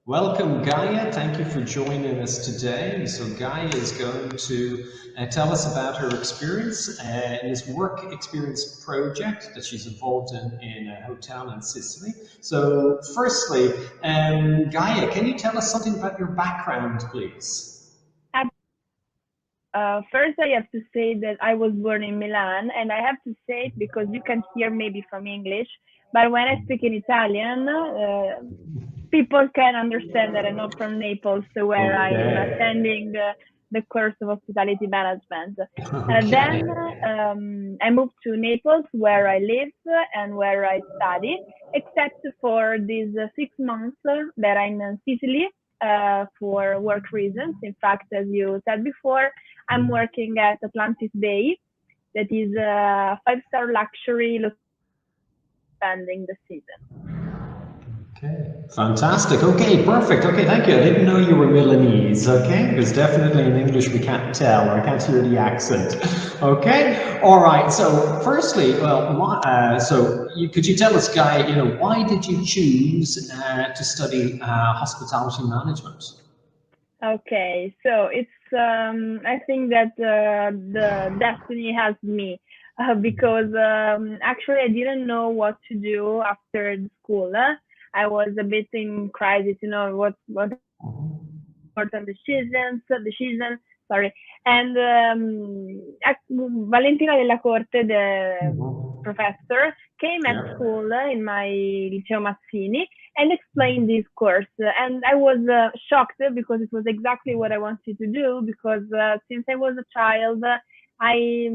Welcome, Gaia. Thank you for joining us today. So Gaia is going to tell us about her experience in this work experience project that she's involved in a hotel in Sicily. So firstly, Gaia, can you tell us something about your background, please? First, I have to say that I was born in Milan, and I have to say it because you can hear maybe from English, but when I speak in Italian, people can understand that I'm not from Naples, where I'm Okay. attending the course of hospitality management. Okay. Then I moved to Naples, where I live and where I study, except for these 6 months that I'm in Sicily for work reasons. In fact, as you said before, I'm working at Atlantis Bay, that is a five-star luxury spending the season. Okay. Fantastic. Okay, perfect. Okay, thank you. I didn't know you were Milanese. Okay, because definitely in English we can't tell, or I can't hear the accent. Okay. All right. So, firstly, could you tell us, Guy, why did you choose to study hospitality management? Okay, so it's I think that the destiny has me because actually I didn't know what to do after the school. I was a bit in crisis, what important decision, sorry. And Valentina della Corte, the professor, came at Yeah. school in my Liceo Mazzini and explained this course. And I was shocked because it was exactly what I wanted to do because since I was a child, I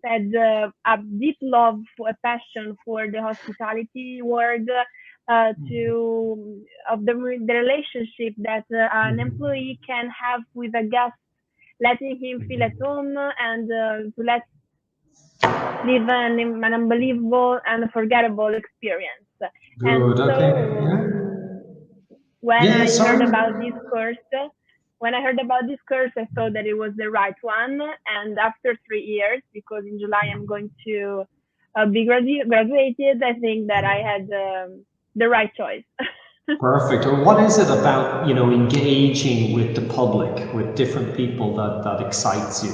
had a deep love, a passion for the hospitality world, the relationship that an employee can have with a guest, letting him feel at home and to let live an unbelievable and unforgettable experience. And Good. Okay. so when Yeah. Yeah. I heard Sorry. about this course, I thought that it was the right one. And after 3 years, because in July I'm going to be graduated, I think that I had the right choice. Perfect. Or what is it about, engaging with the public, with different people that excites you?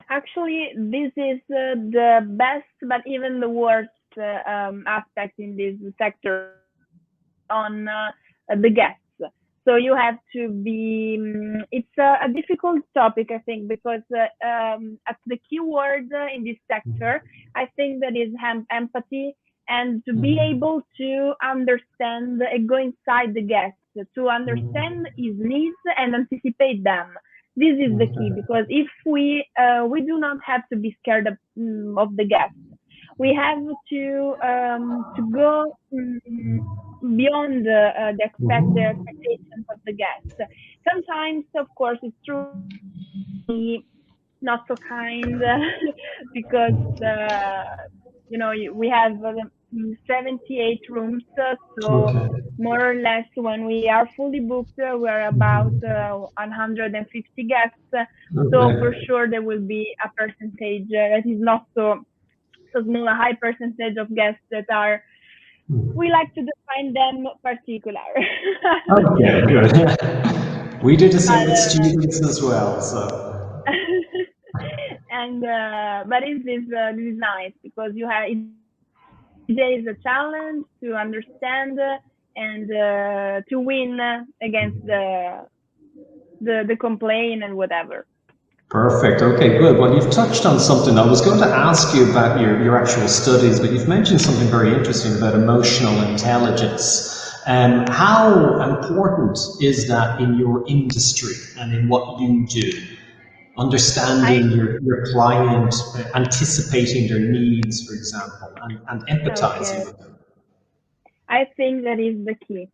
Actually, this is the best, but even the worst aspect in this sector on the guests. So you have to be. It's a difficult topic, I think, because at the key word in this sector, I think that is empathy and to be able to understand and go inside the guest, to understand his needs and anticipate them. This is the key because if we do not have to be scared of the guest, we have to go beyond the expectations of the guests. Sometimes, of course, it's true not so kind because we have 78 rooms, so Okay. more or less when we are fully booked, we're about 150 guests. So for Okay. sure there will be a percentage that is not so small, a high percentage of guests that are, we like to define them particular. Okay, good. We do the same with but students as well, so. and but this is nice because there is a challenge to understand and to win against the complaint and whatever. Perfect. Okay, good. Well, you've touched on something. I was going to ask you about your actual studies, but you've mentioned something very interesting about emotional intelligence. How important is that in your industry and in what you do? I Understanding your client, anticipating their needs, for example, and empathizing Okay. with them. I think that is the key.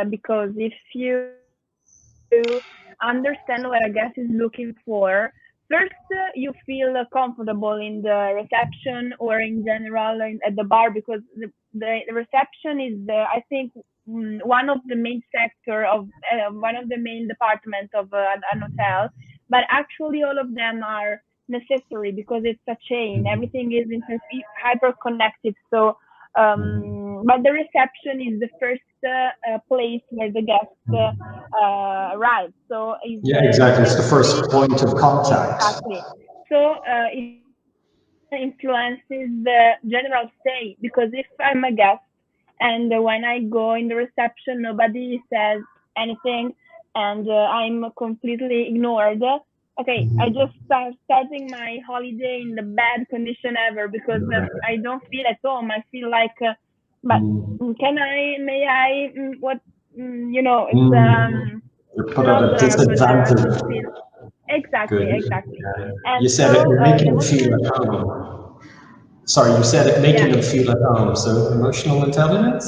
Because if you understand what a guest is looking for, first you feel comfortable in the reception or in general at the bar because the reception is I think one of the main sector of one of the main departments of an hotel, but actually all of them are necessary because it's a chain. Everything is hyper connected. So But the reception is the first place where the guest arrives. So it's exactly. It's the first point of contact. Exactly. So it influences the general stay, because if I'm a guest and when I go in the reception, nobody says anything and I'm completely ignored. Okay, I just start starting my holiday in the bad condition ever, because I don't feel at home. I feel like, but may I, what, it's You're put at a disadvantage. Exactly, Good. exactly. Yeah. And You said so it making them emotional, feel at home. Sorry, you said it making yeah, them feel at home. So emotional intelligence?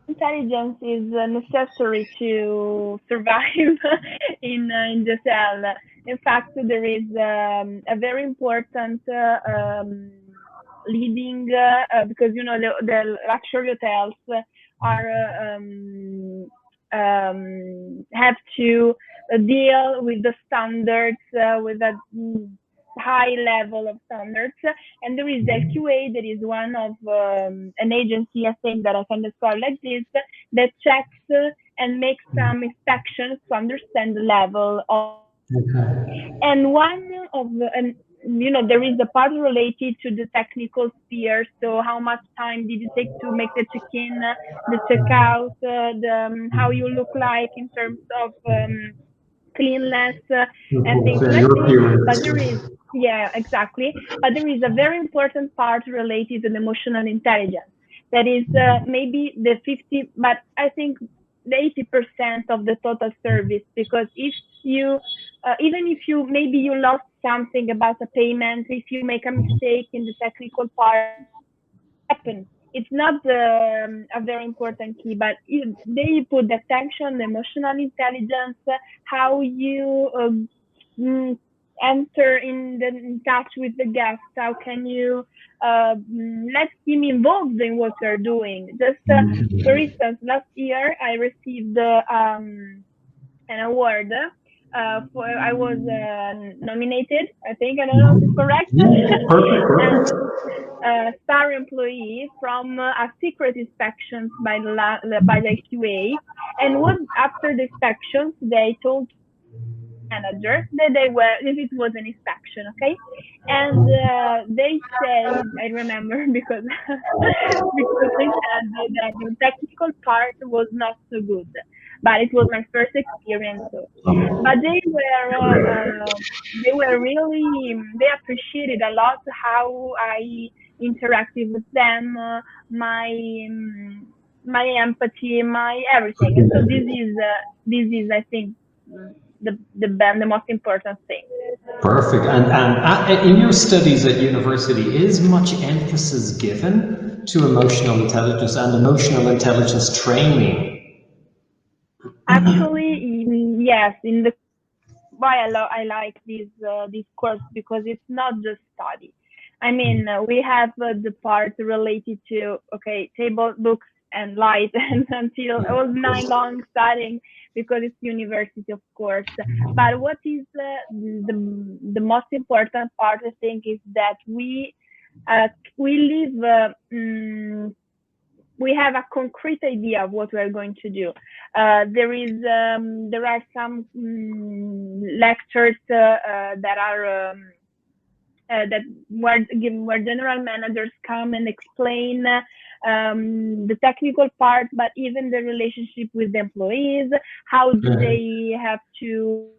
intelligence is necessary to survive in the cell. In fact, there is a very important leading, because the luxury hotels are have to deal with the standards, with a high level of standards. And there is the LQA, that is one of an agency, I think, that I can describe like this, that checks and makes some inspections to understand the level of. And one of the, and there is a part related to the technical sphere. So how much time did it take to make the check-in, the checkout, how you look like in terms of cleanliness, and things like this. But there is, yeah, exactly. But there is a very important part related to the emotional intelligence. That is maybe the 50, but I think the 80% of the total service. Because if you, even if you, maybe you lost something about a payment, if you make a mistake in the technical part, happen. It's not a very important key, but they put the attention, the emotional intelligence, how you enter in touch with the guest. How can you let him involved in what you're doing? Just for instance, last year I received an award. I was nominated. I think, I don't know if it's correct. And star employee from a secret inspections by the QA. And what after the inspections, they told manager that it was an inspection, okay? And they say, I remember, because because they said that the technical part was not so good, but it was my first experience. So. But they were really, they appreciated a lot how I interacted with them, my my empathy, my everything. And so this is I think the most important thing. Perfect. And in your studies at university, is much emphasis given to emotional intelligence and emotional intelligence training? Actually, yes. In the why I like this course, because it's not just study. I mean, we have the part related to table, books, and light, and until all night long studying, because it's university, of course. But what is the most important part, I think, is that we live. We have a concrete idea of what we are going to do. There are some lectures that are that where general managers come and explain the technical part, but even the relationship with the employees. How do they have to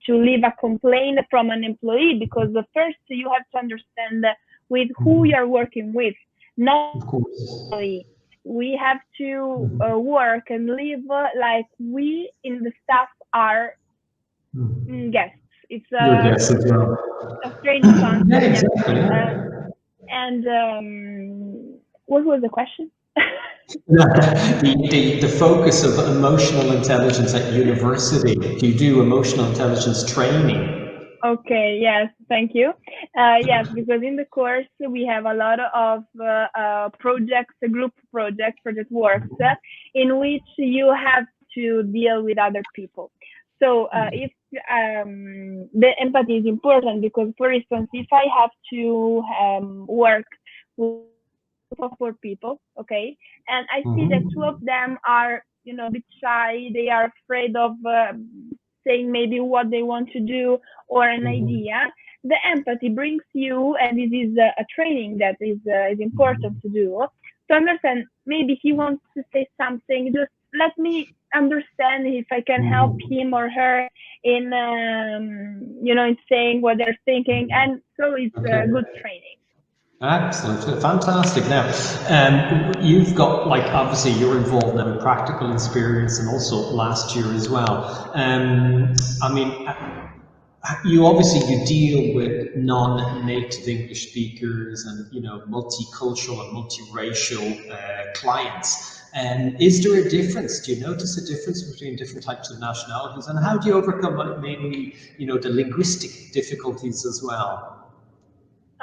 leave a complaint from an employee? Because the first you have to understand with who you're working with, not employee. We have to work and live like we in the staff are guests. It's a strange concept. Yeah, exactly. And what was the question? The focus of emotional intelligence at university. Do you do emotional intelligence training? Okay, yes, thank you. Yes, because in the course we have a lot of projects, group project works, in which you have to deal with other people. So if the empathy is important because, for instance, if I have to work with 4 people, okay, and I see that 2 of them are, a bit shy, they are afraid of saying maybe what they want to do or an idea, the empathy brings you, and this is a training that is important to do, to understand maybe he wants to say something, just let me understand if I can help him or her in in saying what they're thinking, and so it's a good training. Absolutely fantastic. Now, you've got, like, obviously you're involved in practical experience, and also last year as well. I mean, you deal with non-native English speakers and multicultural and multiracial clients. Is there a difference? Do you notice a difference between different types of nationalities, and how do you overcome maybe the linguistic difficulties as well?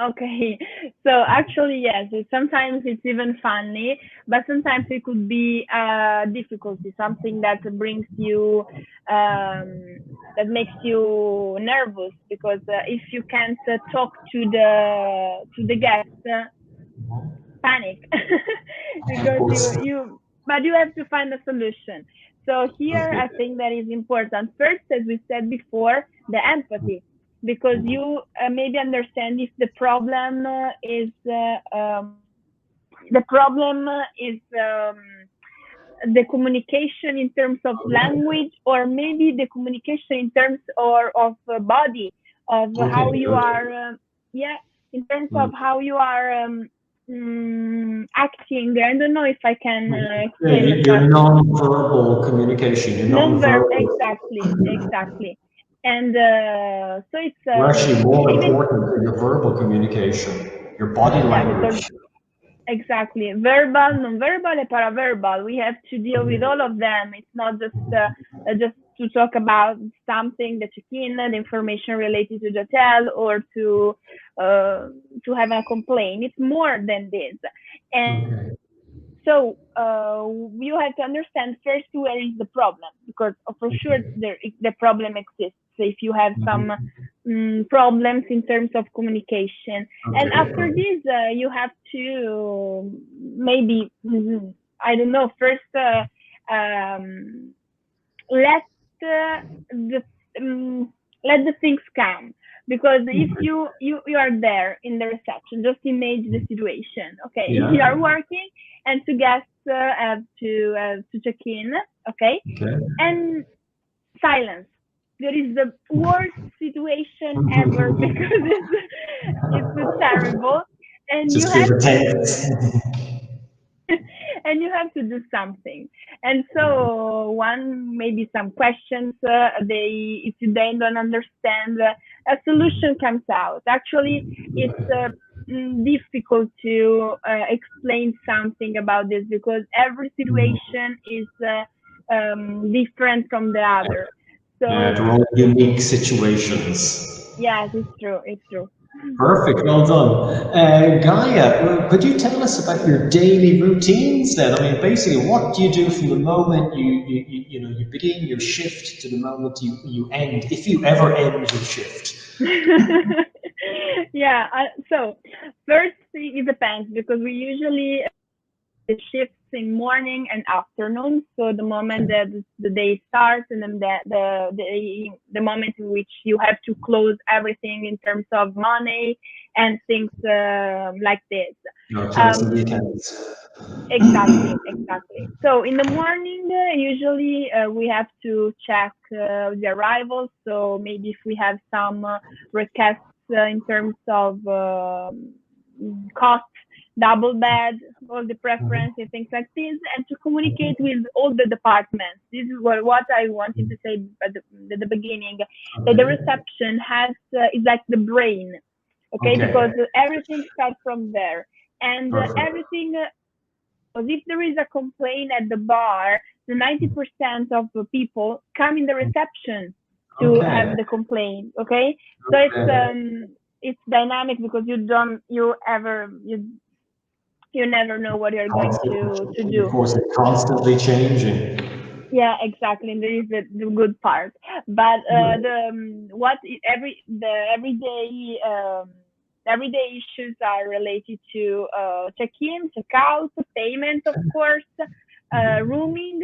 Okay, so actually, yes, sometimes it's even funny, but sometimes it could be a difficulty, something that brings you, that makes you nervous, because if you can't talk to the guest, panic, because but you have to find a solution. So here, I think that is important. First, as we said before, the empathy, because you maybe understand if the problem is the communication in terms of language, or maybe the communication in terms of body, of how you are, in terms of how you are acting. I don't know if I can explain it. Your non-verbal communication. Non-verbal, exactly. And so it's actually more important than your verbal communication, your body language. Exactly. Verbal, non-verbal, and paraverbal. We have to deal with all of them. It's not just to talk about something, the check-in, the information related to the hotel, or to have a complaint. It's more than this. And so you have to understand first where is the problem, because for sure the problem exists. So if you have some problems in terms of communication, and after this you have to maybe, I don't know, first let the things come, because if you are there in the reception, just imagine the situation. Okay, you are working and 2 guests have to check in. Okay, and silence. There is the worst situation ever, because it's terrible, and you have to and you have to do something. And so maybe some questions, if they don't understand, a solution comes out. Actually, it's difficult to explain something about this, because every situation is different from the other. So they're all unique situations. Yes, it's true. Perfect, well done. Gaia, could you tell us about your daily routines then? I mean, basically, what do you do from the moment you begin your shift to the moment you end, if you ever end your shift? So first, it depends, because we usually the shifts in morning and afternoon. So the moment that the day starts, and then the moment in which you have to close everything in terms of money and things like this. Exactly. So in the morning, usually we have to check the arrivals. So maybe if we have some requests in terms of cost, double bed, all the preference and things like this, and to communicate with all the departments. This is what I wanted to say at the beginning, that the reception is like the brain, okay? Because everything starts from there, and everything, because if there is a complaint at the bar, the 90% of the people come in the reception to have the complaint, okay? So it's dynamic, because you never know what you're going to do. Of course, it's constantly changing. Yeah, exactly. There is the good part, but everyday issues are related to check-in, check-out, payment, of course, rooming.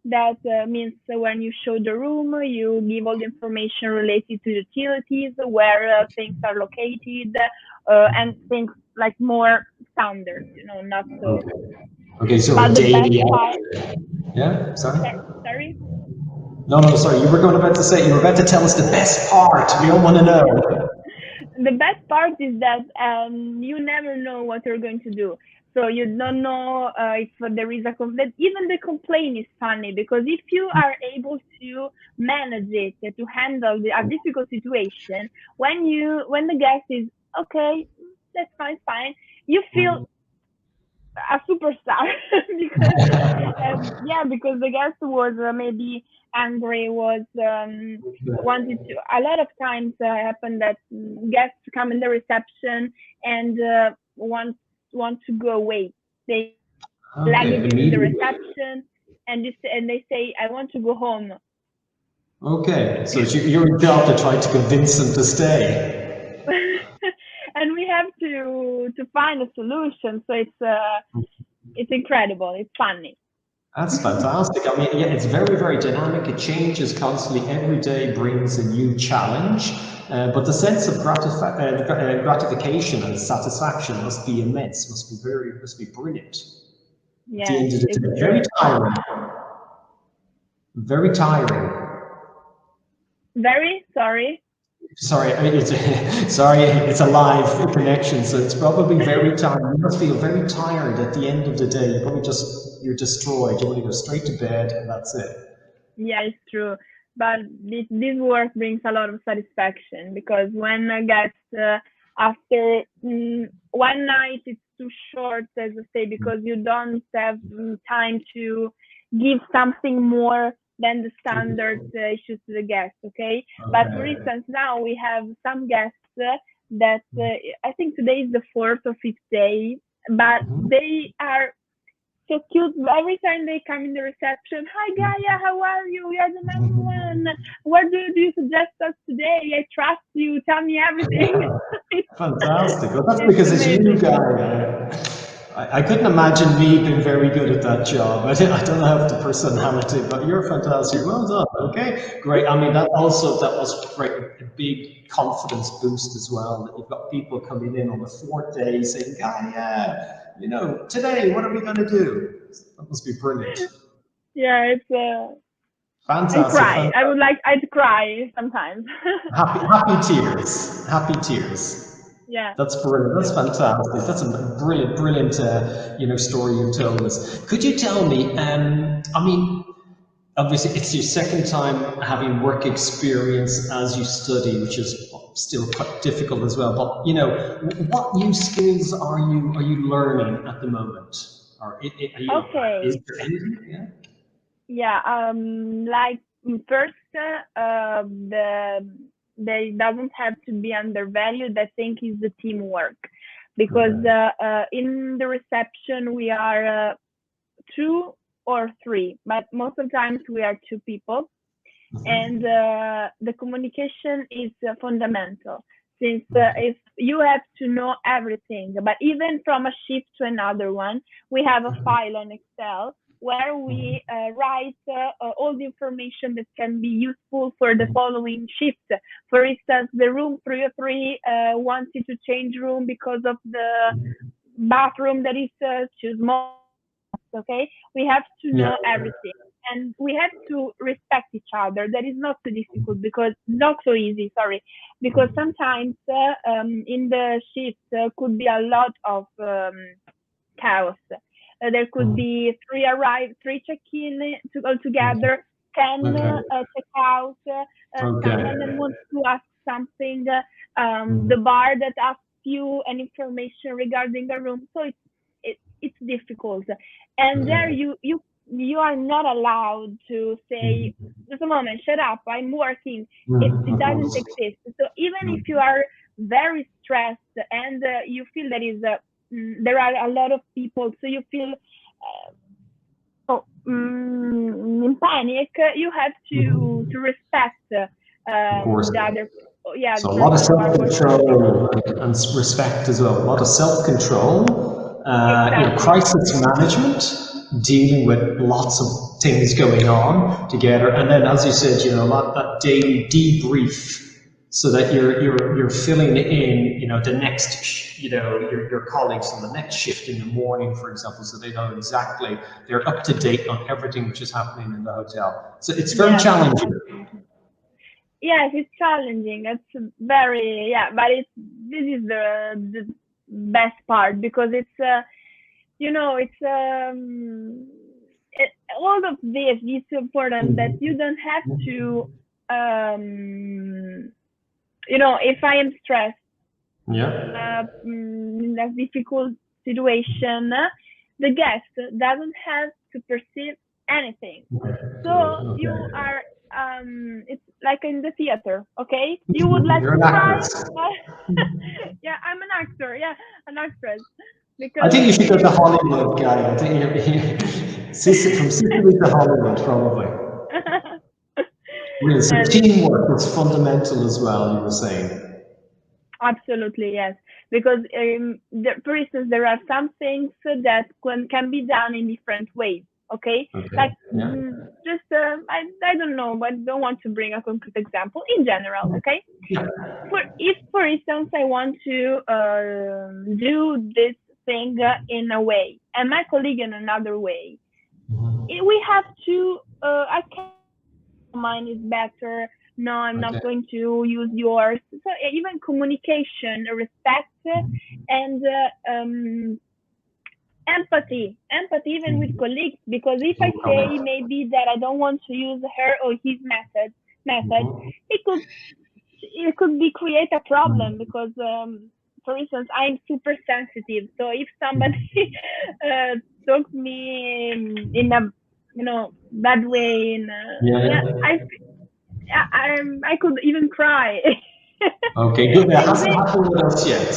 That means when you show the room, you give all the information related to utilities, where things are located, and things like more standard, not so. Okay. Okay, so a But the best daily. part, Yeah, sorry. sorry. No, no, sorry. You were going about to say, you were about to tell us the best part. We all want to know. The best part is that you never know what you're going to do. So you don't know if there is a complaint. Even the complaint is funny, because if you are able to manage it, to handle a difficult situation, when the guest is okay, that's fine, you feel a superstar. Because because the guest was maybe angry, was wanted to. A lot of times happen that guests come in the reception and want to go away. They Okay, luggage in the immediately. reception, and they say, I want to go home. Okay, so it's your job to try to convince them to stay. And we have to find a solution. So it's incredible. It's funny. That's fantastic. I mean, yeah, it's very, very dynamic. It changes constantly. Every day brings a new challenge. But the sense of gratification and satisfaction must be immense, must be brilliant. At the Yes, end of the it's day, very true. tiring. Very tiring. Very sorry. Sorry, I mean, it's sorry, it's a live connection, so it's probably very tired. You must feel very tired at the end of the day. You're destroyed. You want to go straight to bed, and that's it. Yeah, it's true. But this work brings a lot of satisfaction, because when I get after one night, it's too short, as I say, because you don't have time to give something more than the standard issues to the guests. Okay, but for Okay. instance, now we have some guests that I think today is the fourth or fifth day, but they are so cute. Every time they come in the reception, hi Gaia, how are you? We are the number one. What do you suggest us today? I trust you. Tell me everything. Fantastic. Well, that's It's because it's you, amazing. guy. I couldn't imagine me being very good at that job. I don't have the personality, but you're fantastic. Well done. Okay, great. I mean, that was great. A big confidence boost as well. That you've got people coming in on the fourth day saying, "Gaia, today, what are we going to do?" That must be brilliant. Yeah, it's I Fantastic. cry. Fantastic. I'd cry sometimes. Happy tears. Happy tears. Yeah. That's brilliant. That's fantastic. That's a brilliant, brilliant, story you told us. Could you tell me? I mean, obviously, it's your second time having work experience as you study, which is still quite difficult as well. But what new skills are you learning at the moment? Or is Okay. there anything? Yeah. Yeah. Like first, they doesn't have to be undervalued. I think is the teamwork, because Okay. in the reception we are two or three, but most of the times we are two people, and the communication is fundamental, since if you have to know everything, but even from a shift to another one, we have a file on Excel where we write all the information that can be useful for the following shift. For instance, the room 303 wanted to change room because of the bathroom that is too small. Okay, we have to Yeah. know everything, and we have to respect each other. That is not so difficult, because not so easy, sorry, because sometimes in the shift could be a lot of chaos. There could be three check-in altogether, 10 Okay. check out, someone that Okay. wants to ask something, the bar that asks you an information regarding the room. So it's difficult, and there you are not allowed to say, just a moment, shut up, I'm working. It doesn't exist. So even if you are very stressed and you feel there are a lot of people, so you feel panic, you have to respect the other. Yeah, so the a lot of person who are working with you. self-control and respect as well. A lot of self-control, Exactly. crisis management, dealing with lots of things going on together, and then, as you said, a lot that daily debrief, so that you're filling in, the next, your colleagues on the next shift in the morning, for example, so they know exactly, they're up to date on everything which is happening in the hotel. So it's very challenging. Absolutely. Yes, it's challenging. It's very, but this is the best part, because it's all of this is important, that you don't have to if I am stressed in a difficult situation, the guest doesn't have to perceive anything. So you are it's like in the theater, okay? You would let me cry. Yeah, I'm an actor, an actress. Because I think you should go to Hollywood, Gaia. I think from Sicily to Hollywood, probably. Really, so teamwork is fundamental as well, you were saying. Absolutely, yes. Because, for instance, there are some things that can be done in different ways. Okay, like just I don't know, but don't want to bring a concrete example in general. Okay, if for instance I want to do this thing in a way, and my colleague in another way, we have to. I can't. Mine is better. No, I'm not going to use yours. So even communication, respect, and empathy even with colleagues, because if I say maybe that I don't want to use her or his method, it could create a problem, because for instance, I'm super sensitive. So if somebody talks me in a bad way, I could even cry. Okay, good. That hasn't happened with us yet.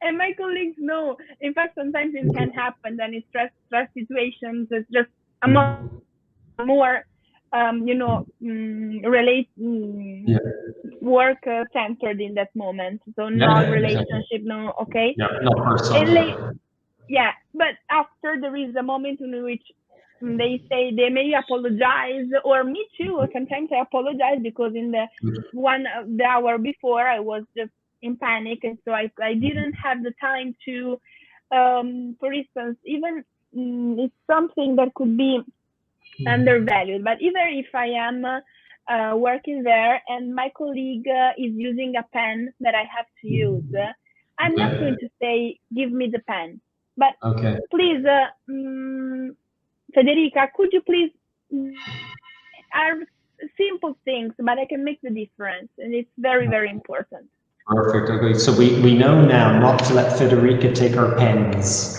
And my colleagues know. In fact, sometimes it can happen. Then in stress situations, it's just a more, work centered in that moment. So no relationship, no, okay. No personal. But after there is a moment in which they say they may apologize, or me too. Sometimes I apologize, because in the hour before I was just in panic, and so I didn't have the time to, for instance, even it's something that could be undervalued. But even if I am working there and my colleague is using a pen that I have to use, I'm not going to say, give me the pen, but please, Federica, could you please, are simple things, but I can make the difference, and it's very, very important. Perfect. Okay, so we know now not to let Federica take our pens.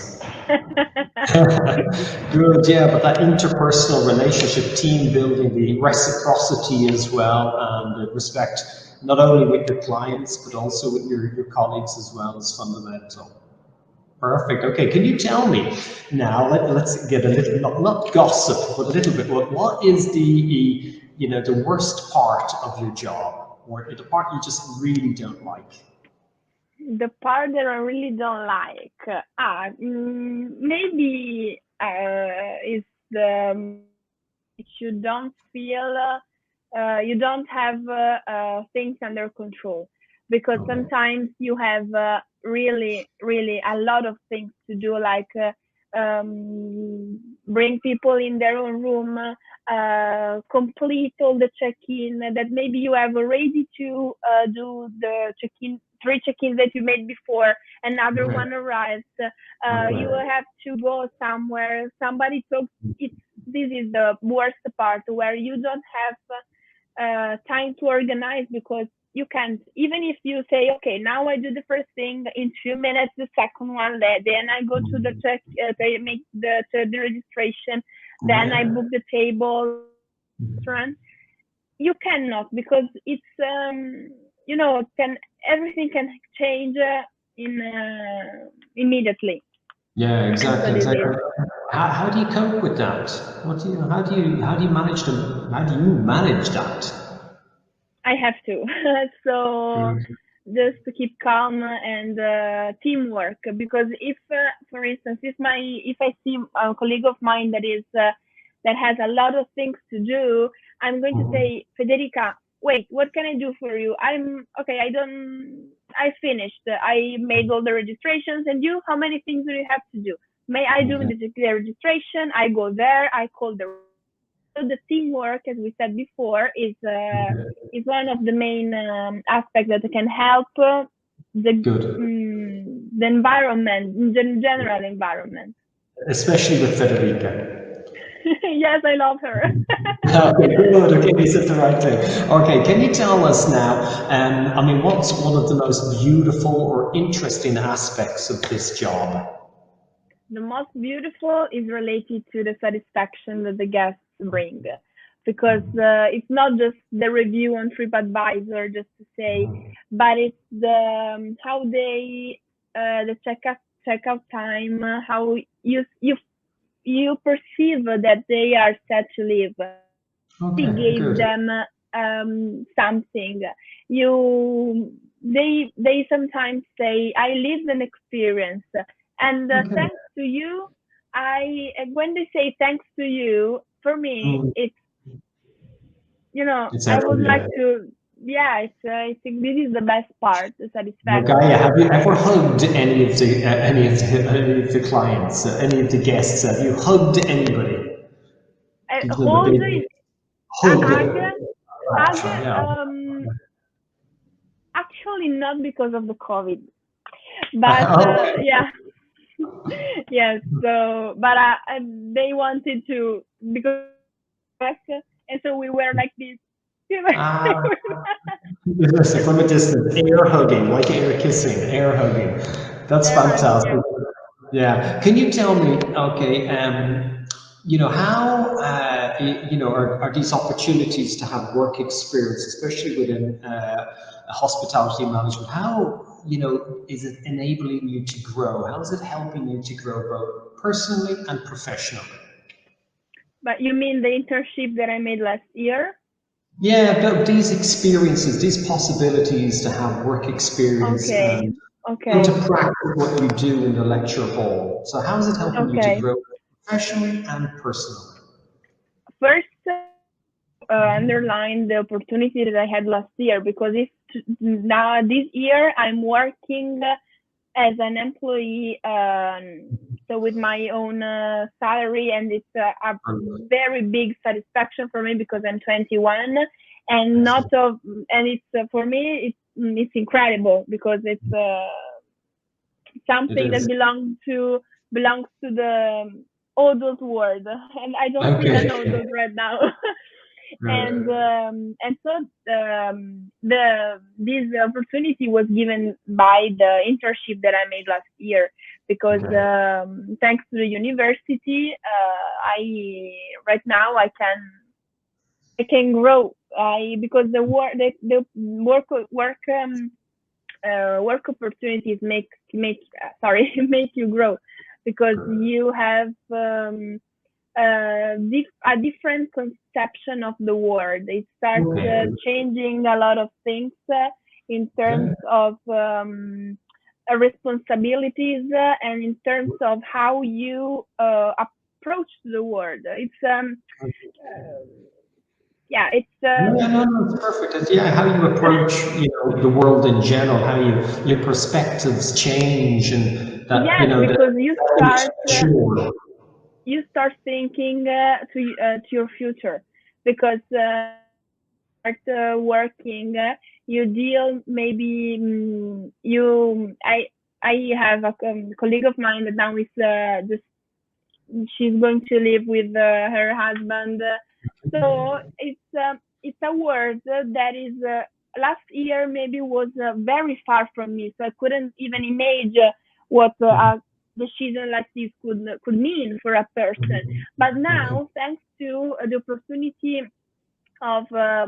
Good, but that interpersonal relationship, team building, the reciprocity as well, and the respect, not only with your clients, but also with your colleagues as well, is fundamental. Perfect. Okay, can you tell me now, let's get a little, not gossip, but a little bit, what is the worst part of your job, or the part you just really don't like? The part that I really don't like, maybe is you don't feel, you don't have things under control, because sometimes you have really a lot of things to do, like bring people in their own room, complete all the check-in that maybe you have already to do the check-in, 3 check-ins that you made before, another one arrives, you have to go somewhere, somebody talks. This is the worst part, where you don't have time to organize, because you can't, even if you say, okay, now I do the first thing, in 2 minutes the second one, then I go to the check, they make the registration, then I book the table, restaurant. You cannot, because it's everything can change immediately. Yeah, And so exactly, this exactly. is, How do you cope with that? How do you manage that? I have to. So Mm. just to keep calm and teamwork, because if, for instance, if I see a colleague of mine that has a lot of things to do, I'm going to Mhm. say, Federica, wait, what can I do for you? I'm okay. I finished. I made all the registrations, and you, how many things do you have to do? May I do Okay. the registration? I go there. I call the teamwork, as we said before, is one of the main aspects that can help Good. the environment, the general environment. Especially with Federica. Yes, I love her. Okay, good. Okay, you said the right thing. Okay, can you tell us now, I mean, what's one of the most beautiful or interesting aspects of this job? The most beautiful is related to the satisfaction that the guests bring, because it's not just the review on TripAdvisor, just to say, but it's the how they the checkout time, how you perceive that they are set to leave. We Okay, gave good. them something. You they sometimes say, I lived an experience, and Okay. thanks to you, I and when they say thanks to you, for me Mm, it's, it's I would like everywhere. to, yeah, it's I think this is the best part, the Well, Gaia, satisfaction. have you ever hugged any of the clients, any of the guests? Have you hugged anybody? Give them a Hold big is a hug. hug. Yeah. Um, Actually, not because of the COVID, but Okay. yeah, yes. So, but they wanted to, because, and so we were like this. Ah, listen, from a distance, air hugging, like air kissing, air hugging. That's They're hugging, fantastic. yes. Yeah. Can you tell me, okay, how, are these opportunities to have work experience, especially within hospitality management, how, is it enabling you to grow? How is it helping you to grow both personally and professionally? But you mean the internship that I made last year? Yeah, but these experiences, these possibilities to have work experience Okay, and to okay, practice what you do in the lecture hall. So how is it helping you to okay. grow professionally and personally? First, underline the opportunity that I had last year, because if now this year I'm working as an employee, so with my own salary, and it's a very big satisfaction for me because I'm 21, and not Excellent. of, and it's for me it's incredible because it's It something that is. belongs to the adult world, and I don't feel Okay. an adult right now. Right. And so this opportunity was given by the internship that I made last year, because Okay. thanks to the university, I right now I can grow. I Because the work opportunities make sorry make you grow, because you have a different conception of the world. It starts Okay. changing a lot of things in terms Okay. of responsibilities, and in terms of how you approach the world. Uh, yeah, it's Yeah, no, no, it's perfect. It's, yeah, how you approach, the world in general, how your perspectives change, and that, yes, because that mature. you start thinking to your future, because start working, you deal maybe you I have a colleague of mine that now is just she's going to live with her husband. So it's a word that is last year maybe was very far from me, so I couldn't even imagine what a decision like this could mean for a person. But Okay. now, thanks to the opportunity of uh,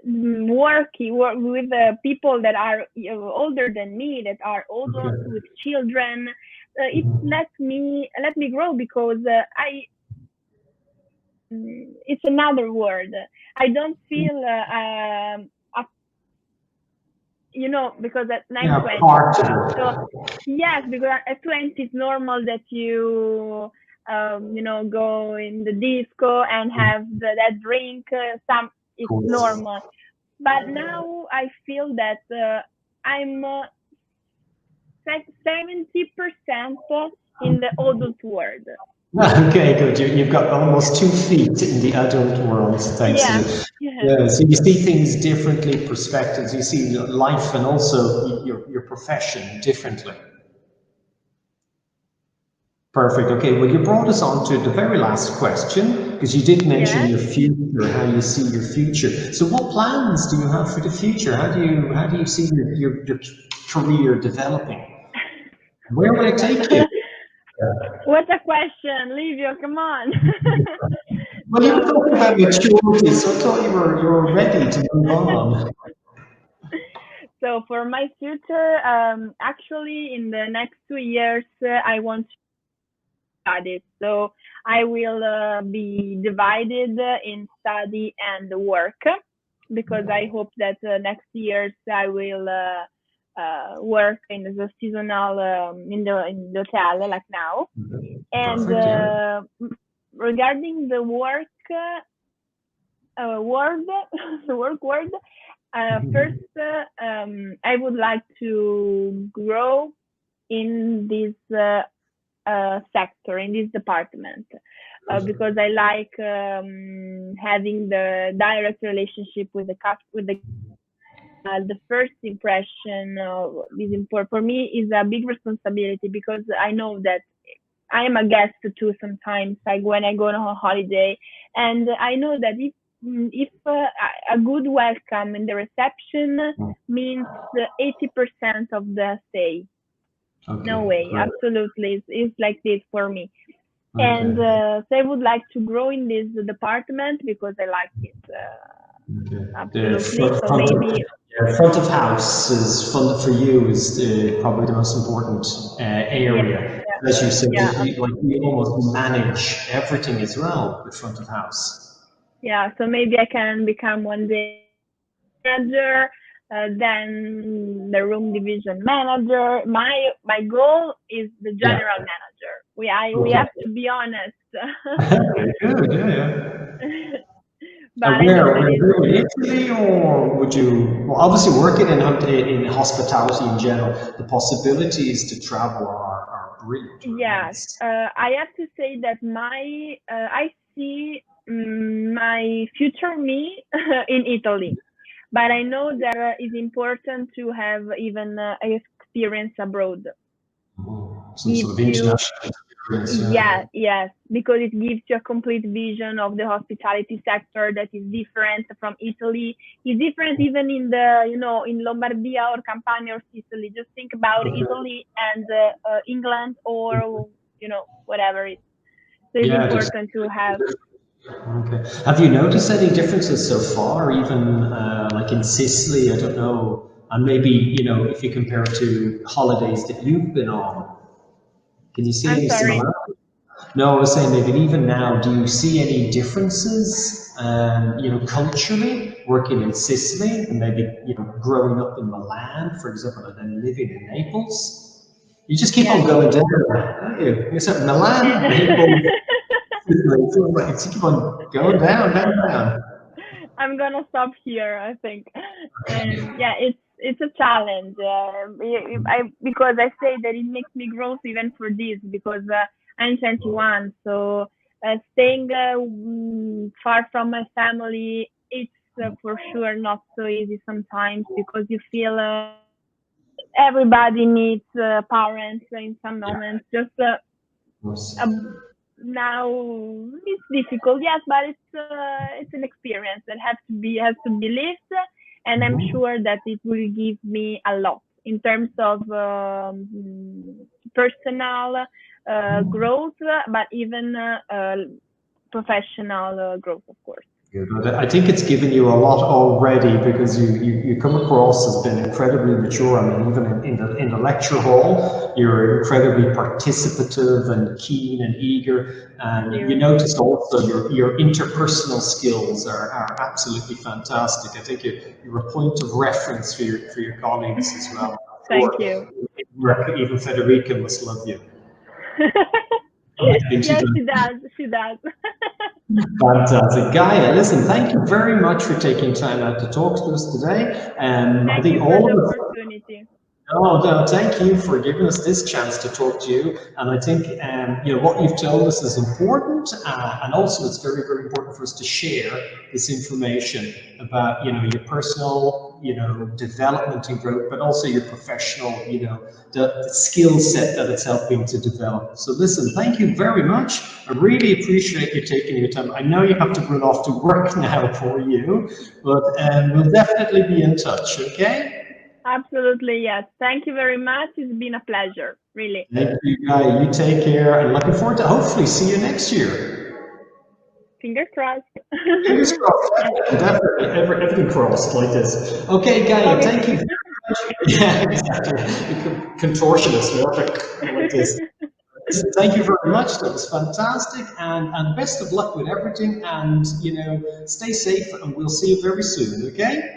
work with people that are older than me, that are older with children. It let me grow, because it's another word. I don't feel because at 20, so yes, because at 20 it's normal that you go in the disco and have that drink. It's normal, but now I feel that I'm 70% in the adult world. Okay, good. You've got almost 2 feet in the adult world, thanks to you. Yeah, so you see things differently, perspectives. You see life and also your profession differently. Perfect. Okay, well, you brought us on to the very last question, because you did mention your future, how you see your future. So what plans do you have for the future? How do you see your career developing? Where will it take you? What a question, Livio, come on. Well, you were talking about maturity, so I thought you were ready to move on. So for my future, actually in the next 2 years, I want to study. So I will be divided in study and work, because I hope that next years I will work in the seasonal in the hotel like now. And regarding the work word, the work word, first I would like to grow in this sector, in this department, because I like having the direct relationship with the first impression is important for me. Is a big responsibility, because I know that I am a guest too sometimes, like when I go on a holiday, and I know that if a good welcome in the reception means 80% of the stay. Okay, no way, right. Absolutely, it's like this for me. Okay. And so I would like to grow in this department, because I like it. Absolutely. So maybe front of house is for you is probably the most important area. Yeah. As you said, you almost manage everything as well with front of house. Yeah. So maybe I can become one day manager, then the room division manager. My goal is the general manager. We have to be honest. Good. Yeah. But where in Italy, or would you? Well, obviously working in hospitality in general, the possibilities to travel are brilliant. Yes, I have to say that I see my future me in Italy, but I know that it's important to have even experience abroad. Some sort of international experience. Yes, because it gives you a complete vision of the hospitality sector that is different from Italy. It's different even in in Lombardia or Campania or Sicily. Just think about Italy and England, or whatever it is. So it's important to have. Okay. Have you noticed any differences so far, even like in Sicily? I don't know, and maybe if you compare it to holidays that you've been on, can you see any similarities? No, I was saying maybe even now, do you see any differences, culturally, working in Sicily and maybe, growing up in Milan, for example, and then living in Naples? You just keep on going down, don't you? You said Milan, Naples, Sicily, you keep on going down. I'm gonna stop here, I think. And yeah, it's a challenge. Because I say that it makes me grow even for this, because I'm 21, so staying far from my family, it's for sure not so easy sometimes, because you feel everybody needs parents in some moments. Just now it's difficult, yes, but it's an experience that has to be lived, and I'm sure that it will give me a lot in terms of personal growth, but even professional growth, of course. Good. I think it's given you a lot already because you come across as being incredibly mature. I mean, even in the lecture hall, you're incredibly participative and keen and eager. And you notice also your interpersonal skills are absolutely fantastic. I think you're a point of reference for your colleagues as well. Thank you. Even Federica must love you. Yes, she does. She does. Fantastic. Gaia, listen, thank you very much for taking time out to talk to us today. Thank you for the opportunity. No, thank you for giving us this chance to talk to you. And I think you know what you've told us is important, and also it's very, very important for us to share this information about your personal development and growth, but also your professional the skill set that it's helping to develop. So listen, thank you very much. I really appreciate you taking your time. I know you have to run off to work now for you, but we'll definitely be in touch. Okay. Absolutely, yes. Thank you very much. It's been a pleasure, really. Thank you, Guy. You take care, and looking forward to hopefully see you next year. Fingers crossed. Fingers crossed. Definitely. Everything crossed like this. Okay, Guy. Thank you very much. Yeah, exactly. Contortionist, like this. Listen, thank you very much. That was fantastic, and best of luck with everything. And stay safe, and we'll see you very soon. Okay.